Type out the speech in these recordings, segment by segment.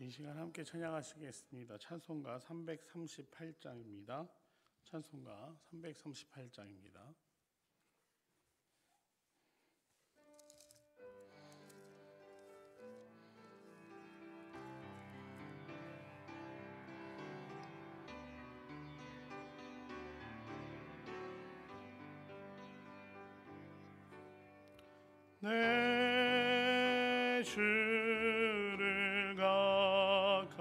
이 시간 함께 찬양하시겠습니다. 찬송가 338장입니다. 찬송가 338장입니다. 내 주를 가까이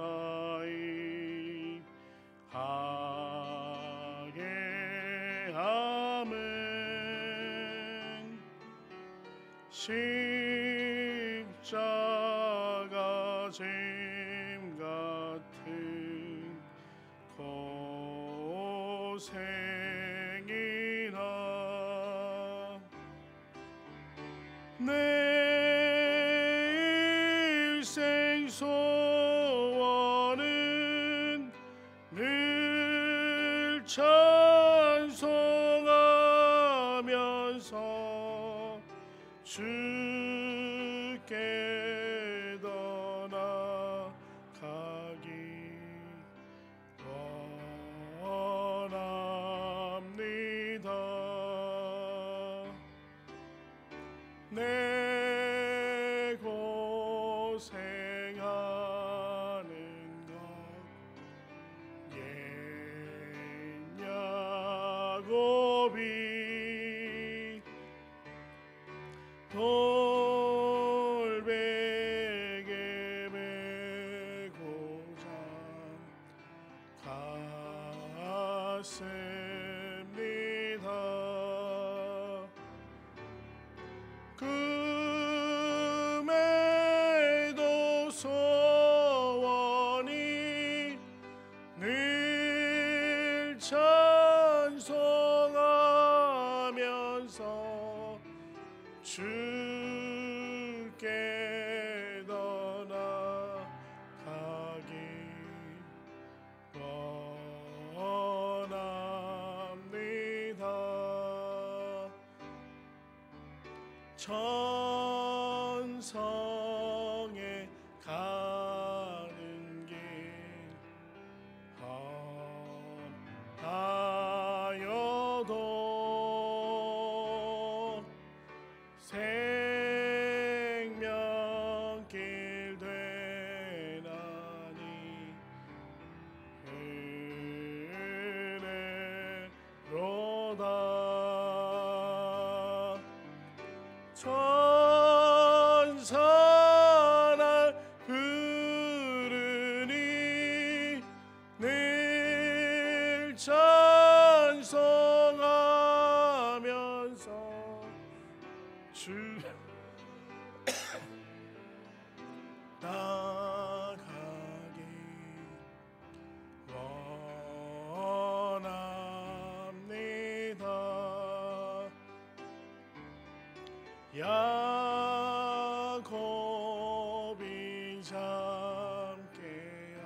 하게 함은 십자가 짐 같은 고생이나 내 일생 소원은 늘 찬송하면서 주께 떠나가기 원합니다. 내 고생하는 것 옛 야곱이 돌베개 메고자 갔습니다. 금에도 소원이 늘 찬송하면서 주께 떠나가기 원합니다. 천성에 가는 길 험하여도 생명길 되나니 은혜로다. 천사날 부르니 늘 찬송하면서 주께 나가기 원합니다. 야곱이 잠 깨어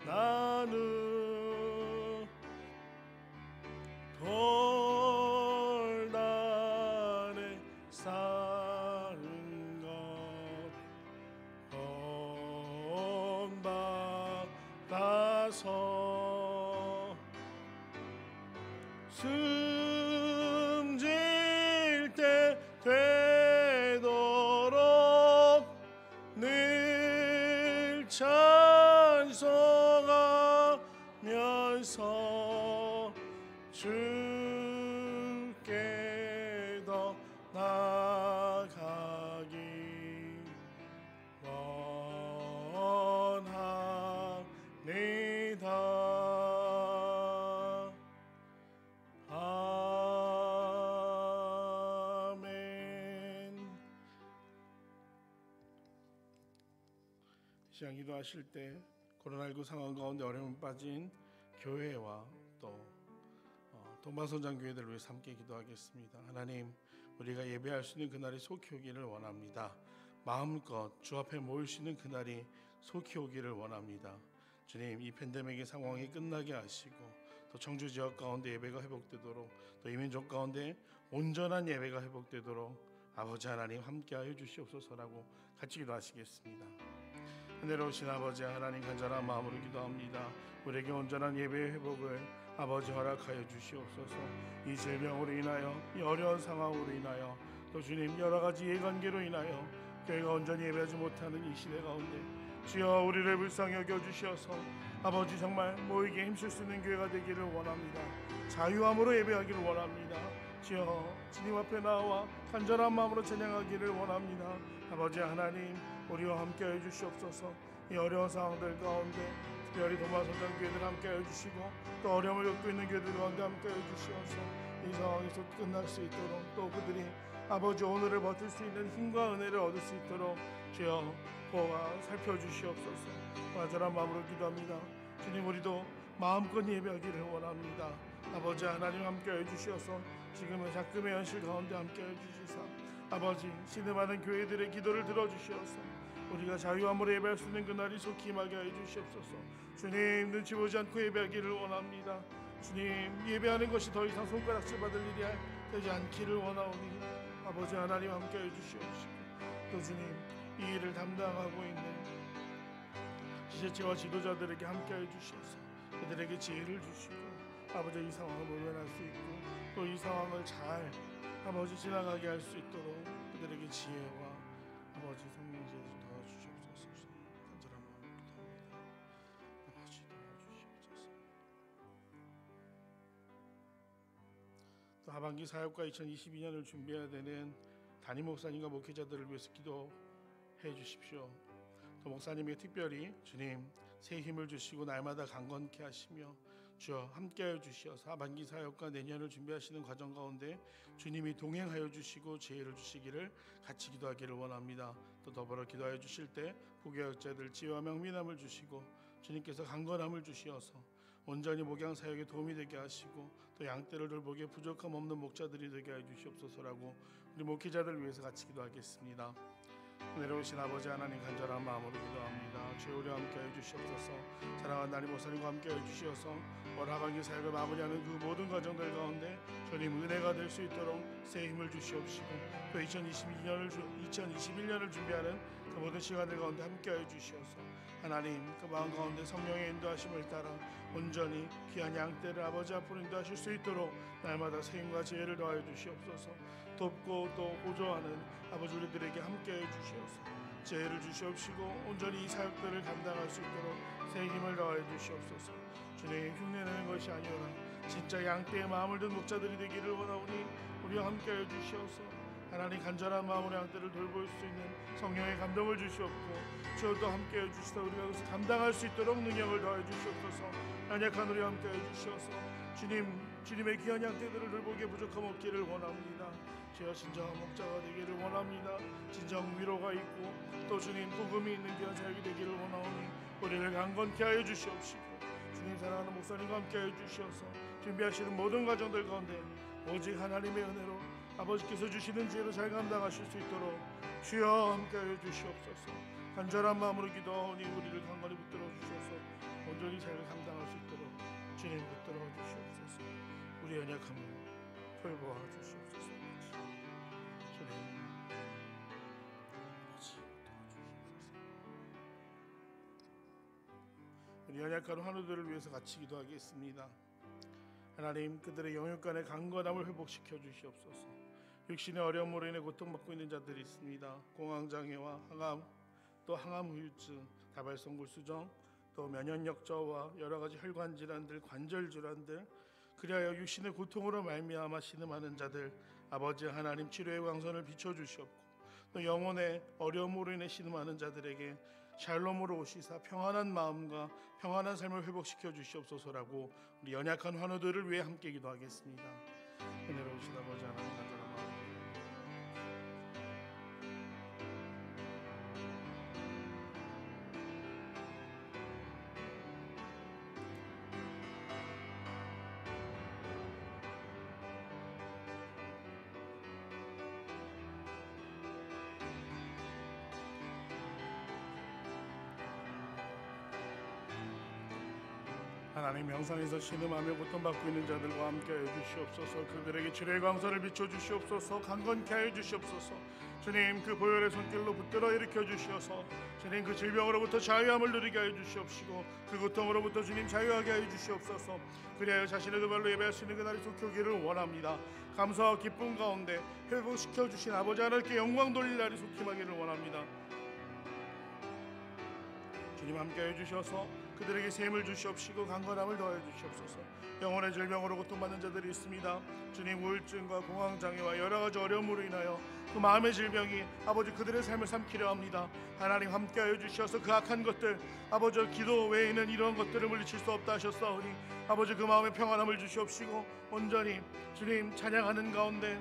일어난 후 돌단에 쌓은 것 본받아서 숨질 때 되도록 늘 찬송하면서 주께 더 나아가기 원합니다. 시간 기도하실 때 코로나19 상황 가운데 어려움 빠진 교회와 또 동방선장 교회들을 위해서 함께 기도하겠습니다. 하나님, 우리가 예배할 수 있는 그날이 속히 오기를 원합니다. 마음껏 주 앞에 모일 수 있는 그날이 속히 오기를 원합니다. 주님, 이 팬데믹의 상황이 끝나게 하시고 또 청주 지역 가운데 예배가 회복되도록 또 이민족 가운데 온전한 예배가 회복되도록 아버지 하나님 함께하여 주시옵소서라고 같이 기도하시겠습니다. 은혜로우신 아버지 하나님, 간절한 마음으로 기도합니다. 우리에게 온전한 예배의 회복을 아버지 허락하여 주시옵소서. 이 질병으로 인하여, 이 어려운 상황으로 인하여, 또 주님 여러 가지 이해관계로 인하여 교회가 온전히 예배하지 못하는 이 시대 가운데 주여 우리를 불쌍히 여겨 주시어서 아버지 정말 모이게 힘쓸 수 있는 교회가 되기를 원합니다. 자유함으로 예배하기를 원합니다. 주여 주님 앞에 나와 간절한 마음으로 찬양하기를 원합니다. 아버지 하나님, 우리와 함께해 주시옵소서. 이 어려운 상황들 가운데 특별히 도마선장 교회들 함께해 주시고, 또 어려움을 겪고 있는 교회들 가운데 함께해 주시어서 이 상황에서 끝날 수 있도록, 또 그들이 아버지 오늘을 버틸 수 있는 힘과 은혜를 얻을 수 있도록 주여 보아 살펴주시옵소서. 간절한 마음으로 기도합니다. 주님, 우리도 마음껏 예배하기를 원합니다. 아버지 하나님 함께해 주시어서 지금은 작금의 현실 가운데 함께해 주시사 아버지 신음하는 교회들의 기도를 들어주시어서 우리가 자유함으로 예배할 수 있는 그날이 속히 임하게 해 주시옵소서. 주님, 눈치 보지 않고 예배하기를 원합니다. 주님, 예배하는 것이 더 이상 손가락질 받을 일이 되지 않기를 원하오니 아버지 하나님 함께해 주시옵시고, 또 주님 이 일을 담당하고 있는 지체와 지도자들에게 함께해 주시옵소서. 그들에게 지혜를 주시고 아버지 이 상황을 모면할 수 있고, 또 이 상황을 잘 아버지 지나가게 할 수 있도록 그들에게 지혜와 아버지 성령 지혜를 도와주시옵소서. 간절한 마음으로 기도합니다. 아버지 도와주시옵소서. 또 하반기 사역과 2022년을 준비해야 되는 담임 목사님과 목회자들을 위해서 기도해 주십시오. 또 목사님에게 특별히 주님 새 힘을 주시고 날마다 강건케 하시며 주여 함께하여 주시어서 하반기 사역과 내년을 준비하시는 과정 가운데 주님이 동행하여 주시고 지혜를 주시기를 같이 기도하기를 원합니다. 또 더불어 기도하여 주실 때 부교역자들 지혜와 명민함을 주시고 주님께서 강건함을 주시어서 온전히 목양 사역에 도움이 되게 하시고, 또 양떼를 돌보기에 부족함 없는 목자들이 되게 해 주시옵소서라고 우리 목회자들 위해서 같이 기도하겠습니다. 은혜로우신 아버지 하나님, 간절한 마음으로 기도합니다. 주여 우리와 함께해 주시옵소서. 사랑하는 담임 목사님과 함께해 주시어서 올 하반기 사역을 마무리하는 그 모든 과정들 가운데 주님 은혜가 될 수 있도록 새 힘을 주시옵시고, 또 2021년을 준비하는 그 모든 시간들 가운데 함께해 주시어서 하나님 그 마음 가운데 성령의 인도하심을 따라 온전히 귀한 양떼를 아버지 앞으로 인도하실 수 있도록 날마다 새 힘과 지혜를 더하여 주시옵소서. 돕고 또 보조하는 아버지 우리들에게 함께해 주시옵소서. 지혜를 주시옵시고 온전히 이 사역들을 감당할 수 있도록 새 힘을 더하여 주시옵소서. 주님, 흉내내는 것이 아니오라 진짜 양떼의 마음을 든 목자들이 되기를 원하오니 우리와 함께해 주시옵소서. 하나님, 간절한 마음으로 양떼를 돌볼 수 있는 성령의 감동을 주시옵고 주여도 함께해 주시다 우리가 그것을 감당할 수 있도록 능력을 더해 주시옵소서. 연약한 우리와 함께해 주시옵소서. 주님의 귀한 양떼들을 돌보기에 부족함 없기를 원합니다. 주여 진정한 목자가 되기를 원합니다. 진정 위로가 있고 또 주님 복음이 있는 귀한 사역이 되기를 원하오니 우리를 강건케 하여 주시옵시고, 주님 사랑하는 목사님과 함께해 주시어서 준비하시는 모든 과정들 가운데 오직 하나님의 은혜로 아버지께서 주시는 지혜로 잘 감당하실 수 있도록 주여 함께해 주시옵소서. 간절한 마음으로 기도하오니 우리를 강건히 붙들어 주셔서 온전히 잘 감당할 수 있도록 주님 붙들어 주시옵소서. 우리 연약함을 돌보아 주시옵소서. 주님 아버지 도와주시옵소서. 우리 연약한 환우들을 위해서 같이 기도하겠습니다. 하나님, 그들의 영육간의 강건함을 회복시켜 주시옵소서. 육신의 어려움으로 인해 고통받고 있는 자들이 있습니다. 공황장애와 항암, 또 항암 후유증, 다발성 수정, 또 면역력 저하, 여러 가지 혈관 질환들, 관절 질환들, 그리하여 육신의 고통으로 말미암아 신음하는 자들, 아버지 하나님 치료의 광선을 비춰 주시옵고, 또 영혼의 어려움으로 인해 신음하는 자들에게 샬롬으로 오시사 평안한 마음과 평안한 삶을 회복시켜 주시옵소서라고 우리 연약한 환우들을 위해 함께 기도하겠습니다. 은혜로우신 아버지 하나님, 간절한 마음 하나님 명상에서 신음하며 고통받고 있는 자들과 함께하여 주시옵소서. 그들에게 주의 광선을 비춰주시옵소서. 강건케 하여 주시옵소서. 주님 그 보혈의 손길로 붙들어 일으켜 주시어서 주님 그 질병으로부터 자유함을 누리게 하여 주시옵시고 그 고통으로부터 주님 자유하게 하여 주시옵소서. 그리하여 자신의 두 발로 예배할 수 있는 그날이 속히 오기를 원합니다. 감사와 기쁨 가운데 회복시켜 주신 아버지 하나님께 영광 돌릴 날이 속히 임하기를 원합니다. 주님 함께하여 주셔서 그들에게 셈을 주시옵시고 강건함을 더하여 주시옵소서. 영혼의 질병으로 고통받는 자들이 있습니다. 주님 우울증과 공황장애와 여러가지 어려움으로 인하여 그 마음의 질병이 아버지 그들의 삶을 삼키려 합니다. 하나님 함께하여 주셔서 그 악한 것들 아버지 기도 외에는 이런 것들을 물리칠 수 없다 하셨사오니 아버지 그 마음의 평안함을 주시옵시고 온전히 주님 찬양하는 가운데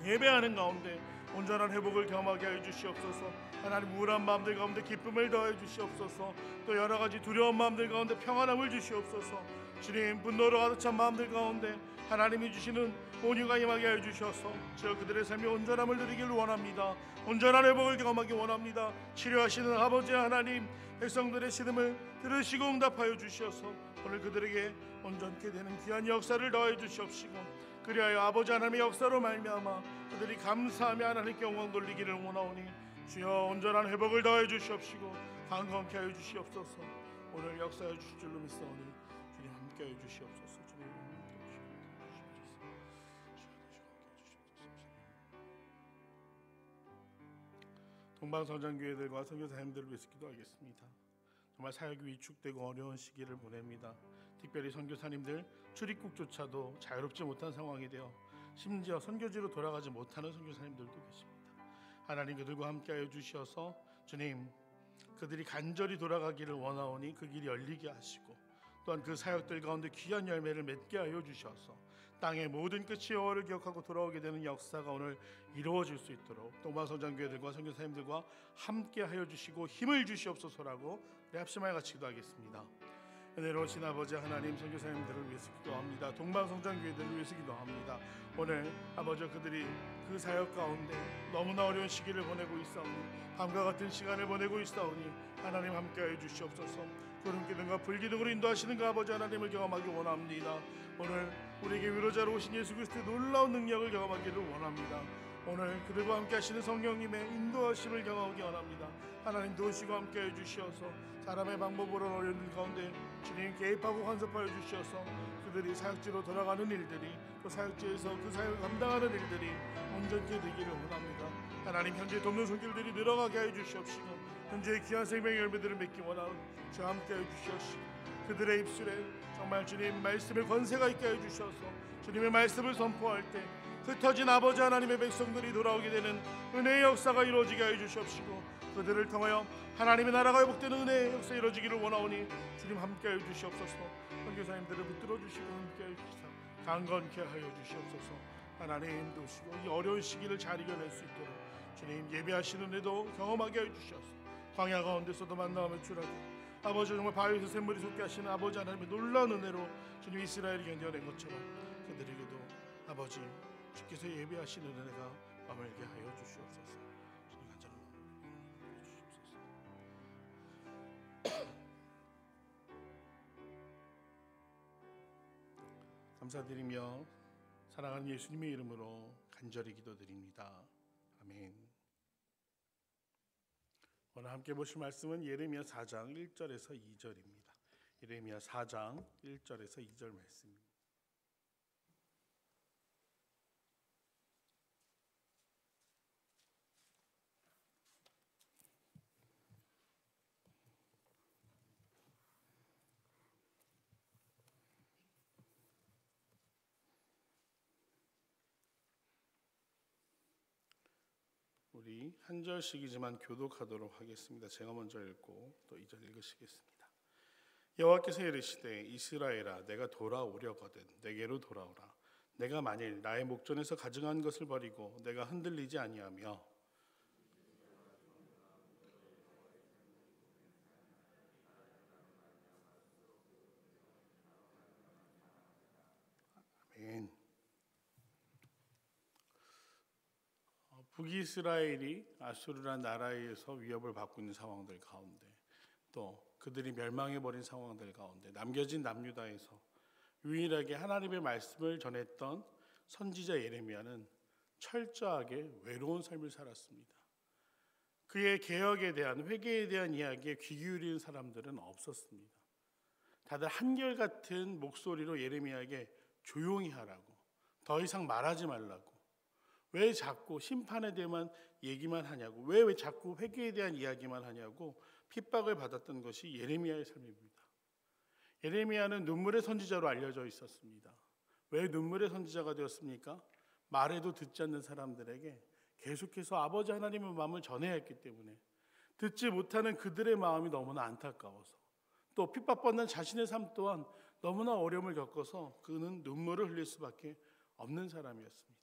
예배하는 가운데 온전한 회복을 경험하게 하여 주시옵소서. 하나님 우울한 마음들 가운데 기쁨을 더해 주시옵소서. 또 여러가지 두려운 마음들 가운데 평안함을 주시옵소서. 주님 분노로 가득 찬 마음들 가운데 하나님이 주시는 온유가 임하게 하여 주셔서 저 그들의 삶이 온전함을 누리기를 원합니다. 온전한 회복을 경험하기 원합니다. 치료하시는 아버지 하나님 백성들의 시름을 들으시고 응답하여 주셔서 오늘 그들에게 온전케 되는 귀한 역사를 더해 주시옵시고 그리하여 아버지 하나님의 역사로 말미암아 그들이 감사하며 하나님께 영광 돌리기를 원하오니 주여 온전한 회복을 더해 주시옵시고 강건케 하여 주시옵소서. 오늘 역사해 주실 줄로 믿사오니 주님 함께하여 주시옵소서. 주님 동방성장교회들과 선교사님들을 위해서 기도하겠습니다. 정말 사역이 위축되고 어려운 시기를 보냅니다. 특별히 선교사님들 출입국조차도 자유롭지 못한 상황이 되어 심지어 선교지로 돌아가지 못하는 선교사님들도 계십니다. 하나님 그들과 함께하여 주셔서 주님 그들이 간절히 돌아가기를 원하오니 그 길이 열리게 하시고 또한 그 사역들 가운데 귀한 열매를 맺게 하여 주셔서 땅의 모든 끝이 여호와를 기억하고 돌아오게 되는 역사가 오늘 이루어질 수 있도록 동방성장교회들과 선교사님들과 함께하여 주시고 힘을 주시옵소서라고 합심하여 같이 기도하겠습니다. 은혜로우신 아버지 하나님 선교사님들을 위해서 기도합니다. 동방성장교회들을 위해서 기도합니다. 오늘 아버지 그들이 그 사역 가운데 너무나 어려운 시기를 보내고 있사오니 밤과 같은 시간을 보내고 있사오니 하나님 함께하여 주시옵소서. 구름기둥과 불기둥으로 인도하시는 그 아버지 하나님을 경험하기 원합니다. 오늘 우리에게 위로자로 오신 예수 그리스도의 놀라운 능력을 경험하기를 원합니다. 오늘 그들과 함께 하시는 성령님의 인도하심을 경험하기 원합니다. 하나님 도우시고 함께해 주시어서 사람의 방법으로는 어려운 가운데 주님 개입하고 간섭하여 주시어서 그들이 사역지로 돌아가는 일들이 또 사역지에서 그 사역을 감당하는 일들이 온전케 되기를 원합니다. 하나님 현재 돕는 손길들이 늘어가게 하여 주시옵시고 현재의 귀한 생명의 열매들을 맺기 원하는 주와 함께해 주시옵시고 그들의 입술에 정말 주님 말씀의 권세가 있게 해 주셔서 주님의 말씀을 선포할 때 흩어진 아버지 하나님의 백성들이 돌아오게 되는 은혜의 역사가 이루어지게 해 주시옵시고 그들을 통하여 하나님의 나라가 회복되는 은혜의 역사 이루어지기를 원하오니 주님 함께 해 주시옵소서. 선교사님들을 붙들어 주시고 함께 해 주시사 강건케 하여 주시옵소서. 하나님 도우시고 이 어려운 시기를 잘 이겨낼 수 있도록 주님 예배하시는 은혜도 경험하게 해 주셔서 광야 가운데서도 만나며 주라게 아버지 정말 바위에서 샘물이 솟게 하시는 아버지 하나님의 놀라운 은혜로 주님 이스라엘이 견뎌낸 것처럼 그들에게도 아버지 주께서 예배하시는 은혜가 머물게 하여 주시옵소서. 주님 간절한 주시옵소서. 감사드리며 사랑하는 예수님의 이름으로 간절히 기도드립니다. 아멘. 오늘 함께 보실 말씀은 예레미야 4장 1절에서 2절입니다. 예레미야 4장 1절에서 2절 말씀입니다. 우리 한 절씩이지만 교독하도록 하겠습니다. 제가 먼저 읽고 또 2절 읽으시겠습니다. 여호와께서 이르시되 이스라엘아 내가 돌아오려거든 내게로 돌아오라. 내가 만일 나의 목전에서 가증한 것을 버리고 내가 흔들리지 아니하며 아멘. 북이스라엘이 아수르라는 나라에 의해서 위협을 받고 있는 상황들 가운데 또 그들이 멸망해버린 상황들 가운데 남겨진 남유다에서 유일하게 하나님의 말씀을 전했던 선지자 예레미야는 철저하게 외로운 삶을 살았습니다. 그의 개혁에 대한, 회개에 대한 이야기에 귀 기울이는 사람들은 없었습니다. 다들 한결같은 목소리로 예레미야에게 조용히 하라고, 더 이상 말하지 말라고, 왜 자꾸 심판에 대한 얘기만 하냐고, 왜 자꾸 회개에 대한 이야기만 하냐고 핍박을 받았던 것이 예레미야의 삶입니다. 예레미야는 눈물의 선지자로 알려져 있었습니다. 왜 눈물의 선지자가 되었습니까? 말해도 듣지 않는 사람들에게 계속해서 아버지 하나님의 마음을 전해야 했기 때문에, 듣지 못하는 그들의 마음이 너무나 안타까워서, 또 핍박받는 자신의 삶 또한 너무나 어려움을 겪어서 그는 눈물을 흘릴 수밖에 없는 사람이었습니다.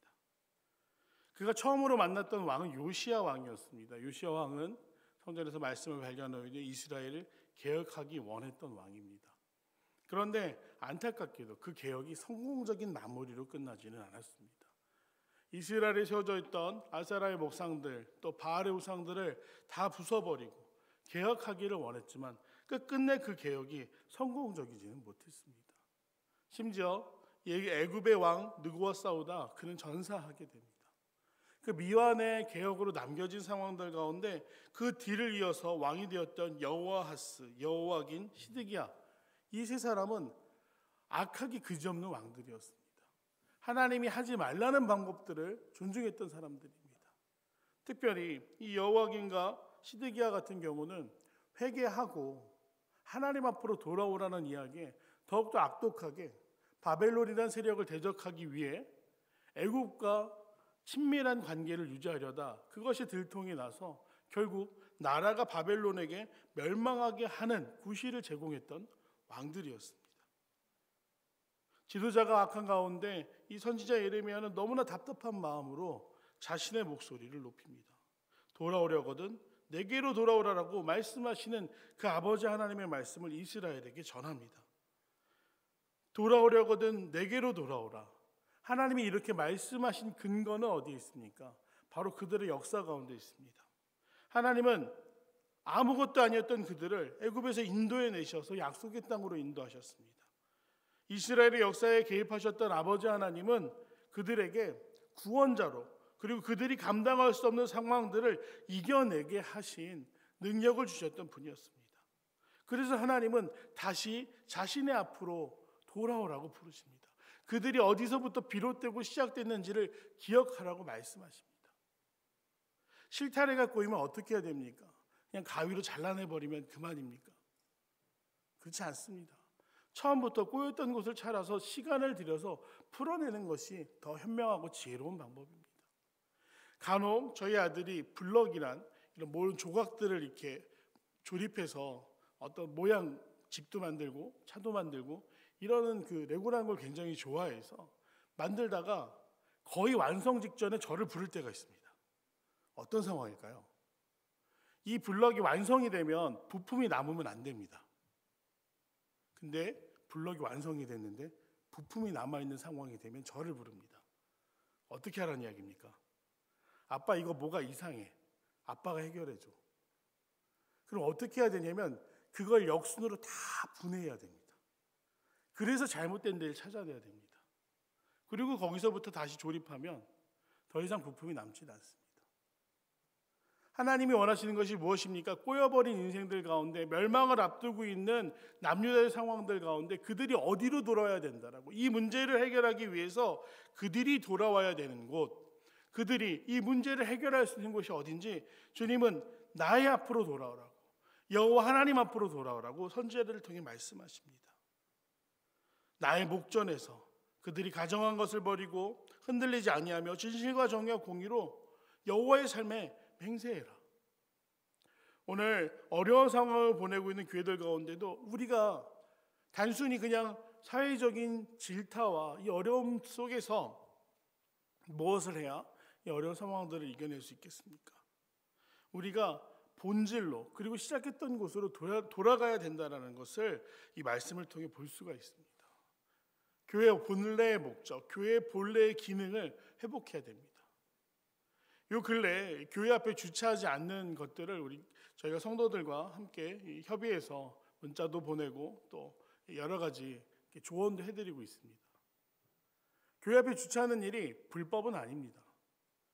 그가 처음으로 만났던 왕은 요시야 왕이었습니다. 요시야 왕은 성전에서 말씀을 발견하여 이스라엘을 개혁하기 원했던 왕입니다. 그런데 안타깝게도 그 개혁이 성공적인 마무리로 끝나지는 않았습니다. 이스라엘에 세워져 있던 아세라의 목상들, 또 바알의 우상들을 다 부숴버리고 개혁하기를 원했지만 끝끝내 그 개혁이 성공적이지는 못했습니다. 심지어 애굽의 왕 느고와 싸우다 그는 전사하게 됩니다. 그 미완의 개혁으로 남겨진 상황들 가운데 그 뒤를 이어서 왕이 되었던 여호아하스, 여호와긴, 시드기야, 이 세 사람은 악하기 그지없는 왕들이었습니다. 하나님이 하지 말라는 방법들을 존중했던 사람들입니다. 특별히 이 여호와긴과 시드기야 같은 경우는 회개하고 하나님 앞으로 돌아오라는 이야기에 더욱더 악독하게 바벨론이라는 세력을 대적하기 위해 애굽과 친밀한 관계를 유지하려다 그것이 들통이 나서 결국 나라가 바벨론에게 멸망하게 하는 구실을 제공했던 왕들이었습니다. 지도자가 악한 가운데 이 선지자 예레미야는 너무나 답답한 마음으로 자신의 목소리를 높입니다. 돌아오려거든 내게로 돌아오라라고 말씀하시는 그 아버지 하나님의 말씀을 이스라엘에게 전합니다. 돌아오려거든 내게로 돌아오라. 하나님이 이렇게 말씀하신 근거는 어디에 있습니까? 바로 그들의 역사 가운데 있습니다. 하나님은 아무것도 아니었던 그들을 애굽에서 인도해 내셔서 약속의 땅으로 인도하셨습니다. 이스라엘의 역사에 개입하셨던 아버지 하나님은 그들에게 구원자로, 그리고 그들이 감당할 수 없는 상황들을 이겨내게 하신 능력을 주셨던 분이었습니다. 그래서 하나님은 다시 자신의 앞으로 돌아오라고 부르십니다. 그들이 어디서부터 비롯되고 시작됐는지를 기억하라고 말씀하십니다. 실타래가 꼬이면 어떻게 해야 됩니까? 그냥 가위로 잘라내버리면 그만입니까? 그렇지 않습니다. 처음부터 꼬였던 곳을 찾아서 시간을 들여서 풀어내는 것이 더 현명하고 지혜로운 방법입니다. 간혹 저희 아들이 블럭이란 이런 모든 조각들을 이렇게 조립해서 어떤 모양 집도 만들고 차도 만들고 이러는 그 레고라는 걸 굉장히 좋아해서 만들다가 거의 완성 직전에 저를 부를 때가 있습니다. 어떤 상황일까요? 이 블럭이 완성이 되면 부품이 남으면 안 됩니다. 근데 블럭이 완성이 됐는데 부품이 남아있는 상황이 되면 저를 부릅니다. 어떻게 하라는 이야기입니까? 아빠 이거 뭐가 이상해. 아빠가 해결해줘. 그럼 어떻게 해야 되냐면 그걸 역순으로 다 분해해야 됩니다. 그래서 잘못된 데를 찾아내야 됩니다. 그리고 거기서부터 다시 조립하면 더 이상 부품이 남지 않습니다. 하나님이 원하시는 것이 무엇입니까? 꼬여버린 인생들 가운데 멸망을 앞두고 있는 남유다의 상황들 가운데 그들이 어디로 돌아와야 된다라고, 이 문제를 해결하기 위해서 그들이 돌아와야 되는 곳, 그들이 이 문제를 해결할 수 있는 곳이 어딘지 주님은 나의 앞으로 돌아오라고, 여호와 하나님 앞으로 돌아오라고 선지자들을 통해 말씀하십니다. 나의 목전에서 그들이 가정한 것을 버리고 흔들리지 아니하며 진실과 정의와 공의로 여호와의 삶에 맹세해라. 오늘 어려운 상황을 보내고 있는 교회들 가운데도 우리가 단순히 그냥 사회적인 질타와 이 어려움 속에서 무엇을 해야 이 어려운 상황들을 이겨낼 수 있겠습니까? 우리가 본질로, 그리고 시작했던 곳으로 돌아가야 된다는 것을 이 말씀을 통해 볼 수가 있습니다. 교회의 본래의 목적, 교회의 본래의 기능을 회복해야 됩니다. 요 근래 교회 앞에 주차하지 않는 것들을 저희가 성도들과 함께 협의해서 문자도 보내고 또 여러 가지 조언도 해드리고 있습니다. 교회 앞에 주차하는 일이 불법은 아닙니다.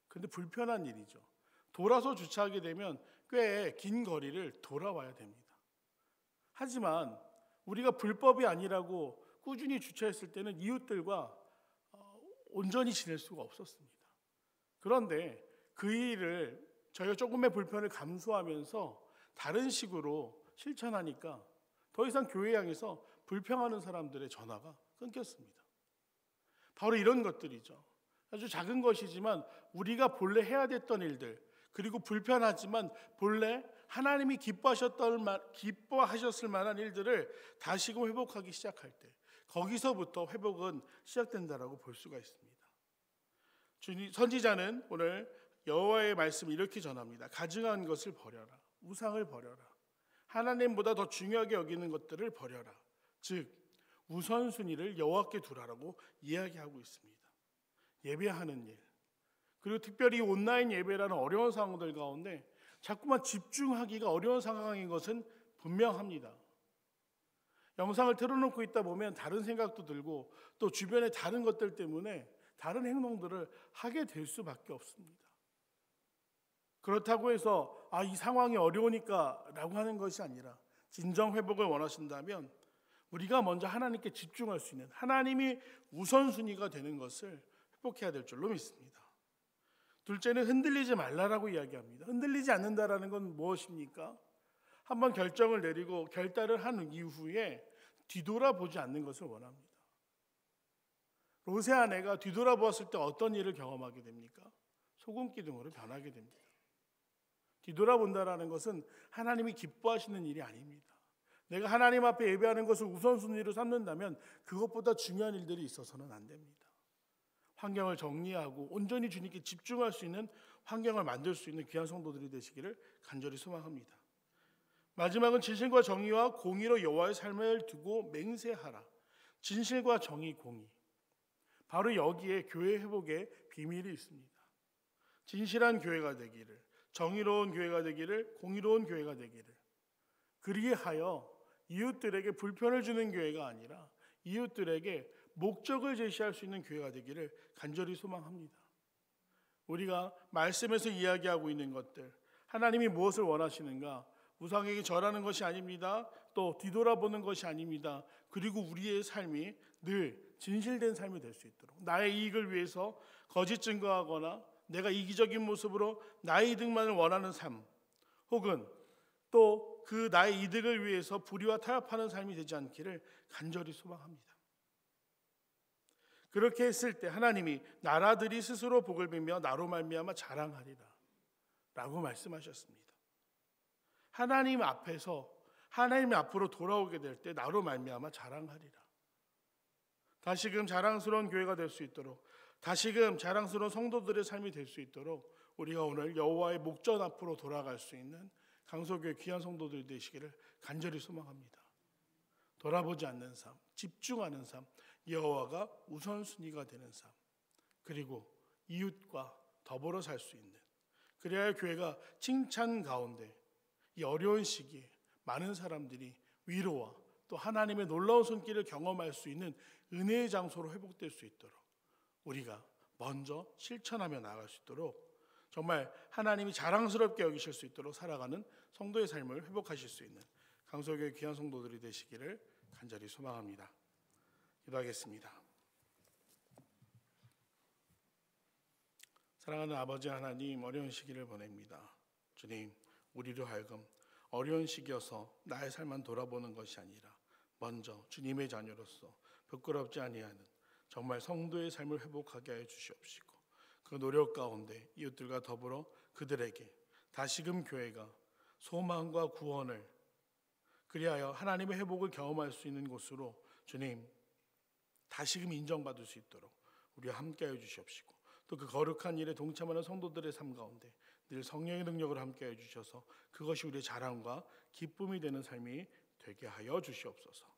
그런데 불편한 일이죠. 돌아서 주차하게 되면 꽤 긴 거리를 돌아와야 됩니다. 하지만 우리가 불법이 아니라고 꾸준히 주차했을 때는 이웃들과 온전히 지낼 수가 없었습니다. 그런데 그 일을 저희가 조금의 불편을 감수하면서 다른 식으로 실천하니까 더 이상 교회 향해서 불평하는 사람들의 전화가 끊겼습니다. 바로 이런 것들이죠. 아주 작은 것이지만 우리가 본래 해야 됐던 일들, 그리고 불편하지만 본래 하나님이 기뻐하셨을 만한 일들을 다시금 회복하기 시작할 때 거기서부터 회복은 시작된다라고 볼 수가 있습니다. 선지자는 오늘 여호와의 말씀을 이렇게 전합니다. 가증한 것을 버려라. 우상을 버려라. 하나님보다 더 중요하게 여기는 것들을 버려라. 즉 우선순위를 여호와께 두라라고 이야기하고 있습니다. 예배하는 일, 그리고 특별히 온라인 예배라는 어려운 상황들 가운데 자꾸만 집중하기가 어려운 상황인 것은 분명합니다. 영상을 틀어놓고 있다 보면 다른 생각도 들고 또 주변의 다른 것들 때문에 다른 행동들을 하게 될 수밖에 없습니다. 그렇다고 해서 이 상황이 어려우니까 라고 하는 것이 아니라 진정 회복을 원하신다면 우리가 먼저 하나님께 집중할 수 있는, 하나님이 우선순위가 되는 것을 회복해야 될 줄로 믿습니다. 둘째는 흔들리지 말라라고 이야기합니다. 흔들리지 않는다라는 건 무엇입니까? 한번 결정을 내리고 결단을 한 이후에 뒤돌아보지 않는 것을 원합니다. 롯의 아내가 뒤돌아보았을 때 어떤 일을 경험하게 됩니까? 소금 기둥으로 변하게 됩니다. 뒤돌아본다라는 것은 하나님이 기뻐하시는 일이 아닙니다. 내가 하나님 앞에 예배하는 것을 우선순위로 삼는다면 그것보다 중요한 일들이 있어서는 안 됩니다. 환경을 정리하고 온전히 주님께 집중할 수 있는 환경을 만들 수 있는 귀한 성도들이 되시기를 간절히 소망합니다. 마지막은 진실과 정의와 공의로 여호와의 삶을 두고 맹세하라. 진실과 정의, 공의. 바로 여기에 교회 회복의 비밀이 있습니다. 진실한 교회가 되기를, 정의로운 교회가 되기를, 공의로운 교회가 되기를. 그리하여 이웃들에게 불편을 주는 교회가 아니라 이웃들에게 목적을 제시할 수 있는 교회가 되기를 간절히 소망합니다. 우리가 말씀에서 이야기하고 있는 것들, 하나님이 무엇을 원하시는가? 우상에게 절하는 것이 아닙니다. 또 뒤돌아보는 것이 아닙니다. 그리고 우리의 삶이 늘 진실된 삶이 될 수 있도록, 나의 이익을 위해서 거짓 증거하거나 내가 이기적인 모습으로 나의 이득만을 원하는 삶, 혹은 또 그 나의 이득을 위해서 불의와 타협하는 삶이 되지 않기를 간절히 소망합니다. 그렇게 했을 때 하나님이 나라들이 스스로 복을 빌며 나로 말미암아 자랑하리라 라고 말씀하셨습니다. 하나님 앞에서 하나님 앞으로 돌아오게 될 때 나로 말미암아 자랑하리라. 다시금 자랑스러운 교회가 될 수 있도록, 다시금 자랑스러운 성도들의 삶이 될 수 있도록 우리가 오늘 여호와의 목전 앞으로 돌아갈 수 있는 강서교회 귀한 성도들 되시기를 간절히 소망합니다. 돌아보지 않는 삶, 집중하는 삶, 여호와가 우선순위가 되는 삶, 그리고 이웃과 더불어 살 수 있는, 그래야 교회가 칭찬 가운데 이 어려운 시기에 많은 사람들이 위로와 또 하나님의 놀라운 손길을 경험할 수 있는 은혜의 장소로 회복될 수 있도록 우리가 먼저 실천하며 나아갈 수 있도록, 정말 하나님이 자랑스럽게 여기실 수 있도록 살아가는 성도의 삶을 회복하실 수 있는 강서교회 귀한 성도들이 되시기를 간절히 소망합니다. 기도하겠습니다. 사랑하는 아버지 하나님, 어려운 시기를 보냅니다. 주님, 우리로 하여금 어려운 시기여서 나의 삶만 돌아보는 것이 아니라 먼저 주님의 자녀로서 부끄럽지 아니하는 정말 성도의 삶을 회복하게 하여 주시옵시고, 그 노력 가운데 이웃들과 더불어 그들에게 다시금 교회가 소망과 구원을, 그리하여 하나님의 회복을 경험할 수 있는 곳으로 주님 다시금 인정받을 수 있도록 우리와 함께하여 주시옵시고, 또 그 거룩한 일에 동참하는 성도들의 삶 가운데 늘 성령의 능력을 함께하여 주셔서 그것이 우리의 자랑과 기쁨이 되는 삶이 되게 하여 주시옵소서.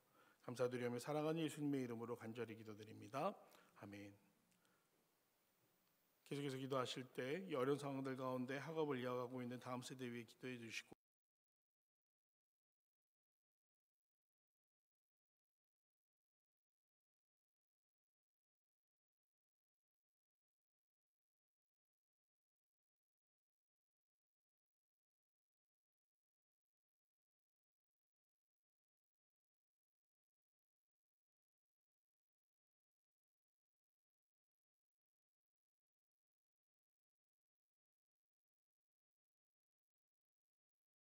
감사드리며 사랑하는 예수님의 이름으로 간절히 기도드립니다. 아멘. 계속해서 기도하실 때 이 어려운 상황들 가운데 학업을 이어가고 있는 다음 세대 위해 기도해 주시고